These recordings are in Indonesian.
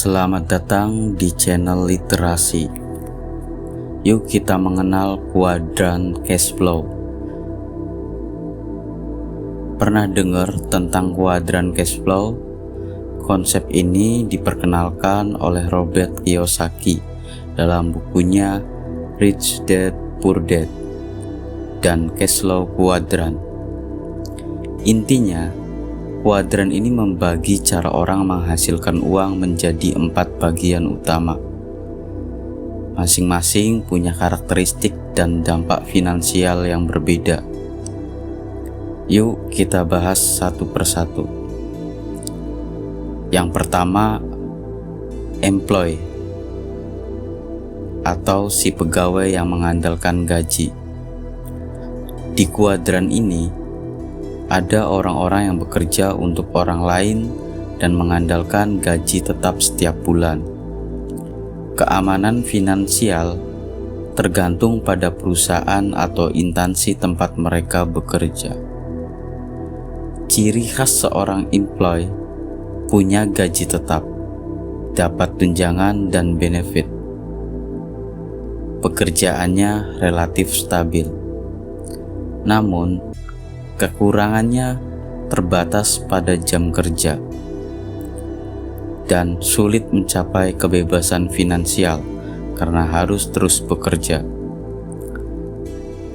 Selamat datang di channel literasi. Yuk kita mengenal kuadran cash flow. Pernah dengar tentang kuadran cash flow? Konsep ini diperkenalkan oleh Robert Kiyosaki dalam bukunya Rich Dad Poor Dad dan Cash Flow Quadrant. Intinya, kuadran ini membagi cara orang menghasilkan uang menjadi 4 bagian utama. Masing-masing punya karakteristik dan dampak finansial yang berbeda. Yuk kita bahas satu persatu. Yang pertama, employee atau si pegawai yang mengandalkan gaji. Di kuadran ini, ada orang-orang yang bekerja untuk orang lain dan mengandalkan gaji tetap setiap bulan. Keamanan finansial tergantung pada perusahaan atau instansi tempat mereka bekerja. Ciri khas seorang employee punya gaji tetap, dapat tunjangan dan benefit. Pekerjaannya relatif stabil. Namun, kekurangannya terbatas pada jam kerja dan sulit mencapai kebebasan finansial karena harus terus bekerja.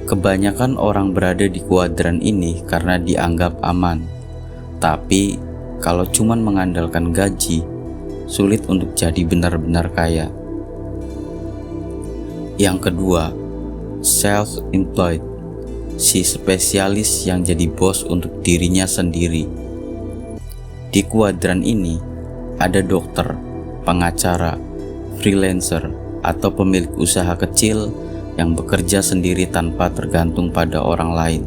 Kebanyakan orang berada di kuadran ini karena dianggap aman, tapi kalau cuma mengandalkan gaji, sulit untuk jadi benar-benar kaya. Yang kedua, self-employed. Si spesialis yang jadi bos untuk dirinya sendiri. Di kuadran ini ada dokter, pengacara, freelancer, atau pemilik usaha kecil yang bekerja sendiri tanpa tergantung pada orang lain.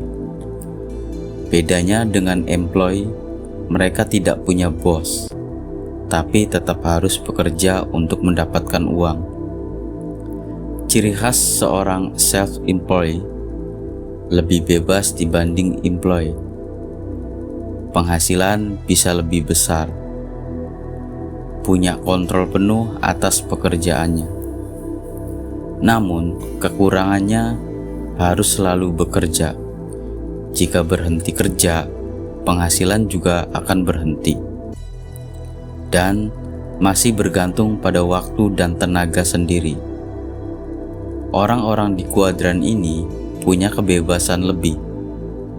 Bedanya dengan employee, mereka tidak punya bos, tapi tetap harus bekerja untuk mendapatkan uang. Ciri khas seorang self-employed lebih bebas dibanding employee. Penghasilan bisa lebih besar. Punya kontrol penuh atas pekerjaannya. Namun, kekurangannya harus selalu bekerja. Jika berhenti kerja, penghasilan juga akan berhenti. Dan masih bergantung pada waktu dan tenaga sendiri. Orang-orang di kuadran ini punya kebebasan lebih,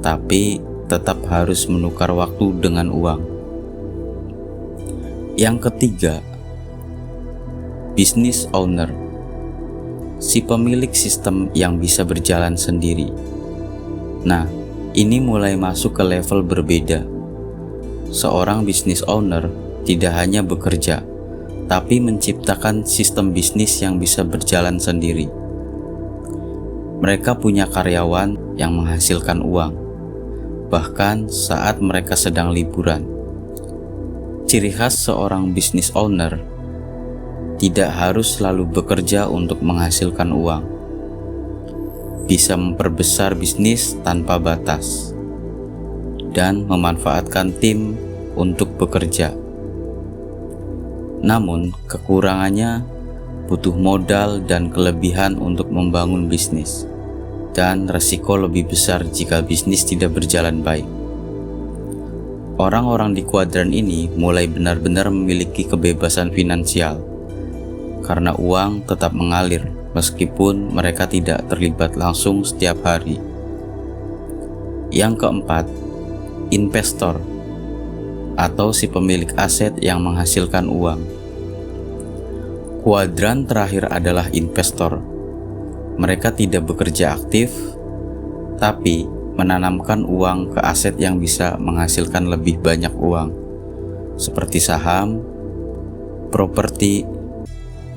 tapi tetap harus menukar waktu dengan uang. Yang ketiga, business owner, si pemilik sistem yang bisa berjalan sendiri. Nah, ini mulai masuk ke level berbeda. Seorang business owner tidak hanya bekerja, tapi menciptakan sistem bisnis yang bisa berjalan sendiri. Mereka punya karyawan yang menghasilkan uang, bahkan saat mereka sedang liburan. Ciri khas seorang business owner tidak harus selalu bekerja untuk menghasilkan uang. Bisa memperbesar bisnis tanpa batas dan memanfaatkan tim untuk bekerja. Namun, kekurangannya butuh modal dan kelebihan untuk membangun bisnis. Dan resiko lebih besar jika bisnis tidak berjalan baik. Orang-orang di kuadran ini mulai benar-benar memiliki kebebasan finansial karena uang tetap mengalir meskipun mereka tidak terlibat langsung setiap hari. Yang keempat, investor atau si pemilik aset yang menghasilkan uang. Kuadran terakhir adalah investor. Mereka tidak bekerja aktif, tapi menanamkan uang ke aset yang bisa menghasilkan lebih banyak uang, seperti saham, properti,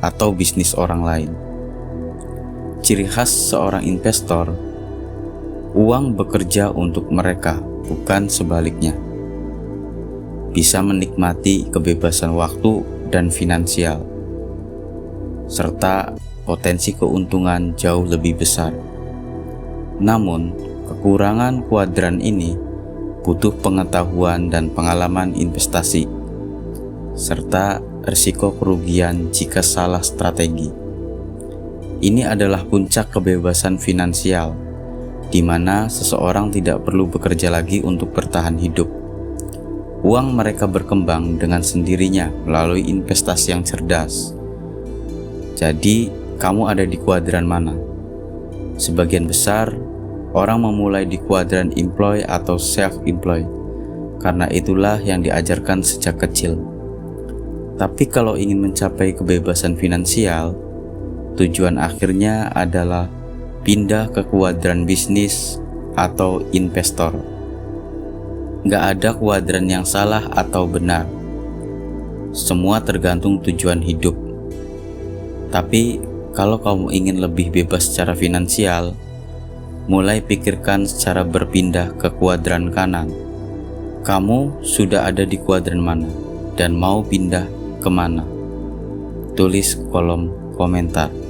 atau bisnis orang lain. Ciri khas seorang investor, uang bekerja untuk mereka, bukan sebaliknya. Bisa menikmati kebebasan waktu dan finansial, serta potensi keuntungan jauh lebih besar. Namun, kekurangan kuadran ini butuh pengetahuan dan pengalaman investasi, serta risiko kerugian jika salah strategi. Ini adalah puncak kebebasan finansial, di mana seseorang tidak perlu bekerja lagi untuk bertahan hidup. Uang mereka berkembang dengan sendirinya melalui investasi yang cerdas. Jadi, kamu ada di kuadran mana? Sebagian besar orang memulai di kuadran employ atau self-employ, karena itulah yang diajarkan sejak kecil. Tapi kalau ingin mencapai kebebasan finansial, tujuan akhirnya adalah pindah ke kuadran bisnis atau investor. Gak ada kuadran yang salah atau benar. Semua tergantung tujuan hidup. Tapi kalau kamu ingin lebih bebas secara finansial, mulai pikirkan secara berpindah ke kuadran kanan. Kamu sudah ada di kuadran mana dan mau pindah kemana? Tulis kolom komentar.